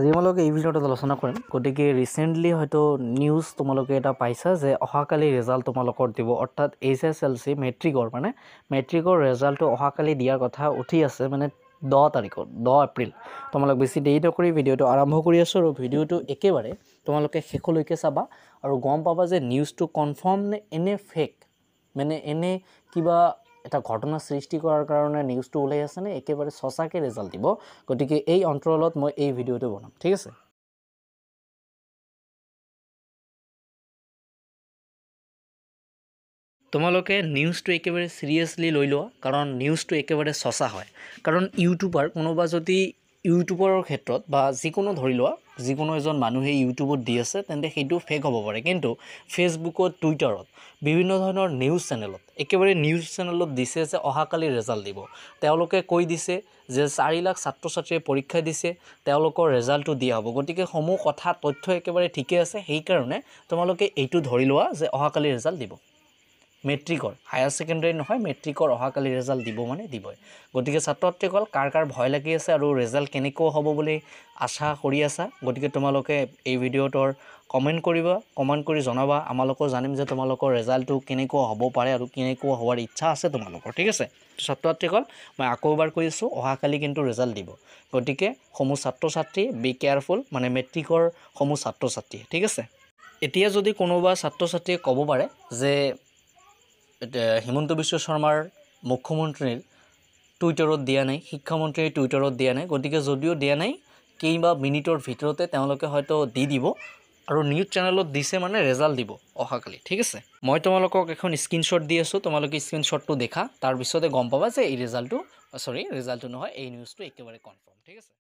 আজি তোমালোকে এই ভিডিঅ'টোত আলোচনা কৰিম গতিকে ৰিসেন্টলি হয়তো নিউজ তোমালোকে এটা পাইছা যে অহাকালি ৰিজাল্ট তোমালোকৰ দিব অৰ্থাৎ HSLC মেট্ৰিকৰ ৰিজাল্টটো অহাকালি দিয়াৰ কথা উঠি আছে মানে 10 তাৰিখত 10 এপ্ৰিল তোমালোক বেছি দেৰি নকৰি ভিডিঅ'টো আৰম্ভ কৰি আছো আৰু ভিডিঅ'টো একেবাৰে তোমালোকে শেষলৈকে চাবা আৰু গম পাবা যে নিউজটো কনফাৰ্ম নে এনে ফেক মানে এনে কিবা এটা ঘটনা সৃষ্টি কৰাৰ কাৰণে নিউজটো ওলাই আছে নে একেবাৰে সঁচাকে ৰিজাল্ট দিব গতিকে এই অন্তৰালত মই এই ভিডিঅ'টো বনাম ঠিক আছে তোমালোকে নিউজটো একেবাৰে সিৰিয়াসলি লৈ লোৱা কাৰণ নিউজটো একেবাৰে সঁচা হয় কাৰণ ইউটিউবাৰ কোনোবা যদি ইউটিউবাৰৰ ক্ষেত্ৰত বা যিকোনো ধৰি লোৱা যিকোনো এজন মানুহে ইউটিউবত দি আছে তেন্তে সেইটো ফেক হ'ব পাৰে কিন্তু ফেসবুকত টুইটাৰত বিভিন্ন ধৰণৰ নিউজ চেনেলত একেবাৰে নিউজ চেনেলত দিছে যে অহাকালি ৰিজাল্ট দিব তেওঁলোকে কৈ দিছে যে 4 লাখ ছাত্ৰ-ছাত্ৰীয়ে পৰীক্ষা দিছে তেওঁলোকৰ ৰিজাল্টটো দিয়া হ'ব গতিকে সমূহ কথা তথ্য একেবাৰে ঠিকে আছে সেই কাৰণে তোমালোকে এইটো ধৰি লোৱা যে অহাকালি ৰিজাল্ট দিব মেট্ৰিকৰ হায়াৰ সেকেন্ডাৰী নহয় মেট্ৰিকৰ অহাকালি ৰিজাল্ট দিব মানে দিবই গতিকে ছাত্ৰ-ছাত্ৰীসকল কাৰ ভয় লাগি আছে আৰু ৰিজাল্ট কেনেকৈ হ'ব বুলি আশা কৰি আছা গতিকে তোমালোকে এই ভিডিঅ'টোৰ কমেন্ট কৰিবা কমেন্ট কৰি জনাবা আমালোকো জানিম যে তোমালোকৰ ৰিজাল্টটো কেনেকৈ হ'ব পাৰে আৰু কেনেকৈ হোৱাৰ ইচ্ছা আছে তোমালোকৰ ঠিক আছে ছাত্ৰ-ছাত্ৰীসকল মই আকৌ এবাৰ কৈছো অহাকালি কিন্তু ৰিজাল্ট দিব গতিকে সমূহ ছাত্ৰ-ছাত্ৰী বি কেয়াৰফুল মানে মেট্ৰিকৰ সমূহ ছাত্ৰ-ছাত্ৰী ঠিক আছে এতিয়া যদি কোনোবা ছাত্ৰ-ছাত্ৰীয়ে ক'ব পাৰে যে হিমন্ত বিশ্ব শৰ্মাৰ মুখ্যমন্ত্ৰীৰ টুইটাৰত দিয়া নাই শিক্ষামন্ত্ৰীৰ টুইটাৰত দিয়া নাই গতিকে যদিও দিয়া নাই কেইবা মিনিটৰ ভিতৰতে তেওঁলোকে হয়তো দি দিব আৰু নিউজ চেনেলত দিছে মানে ৰিজাল্ট দিব অহাকালি ঠিক আছে মই তোমালোকক এখন স্ক্ৰিনশ্বট দি আছো তোমালোকে স্ক্ৰিনশ্বটটো দেখা তাৰ পিছতে গম পাবা যে এই ৰিজাল্টটো নহয় এই নিউজটো একেবাৰে কনফাৰ্ম ঠিক আছে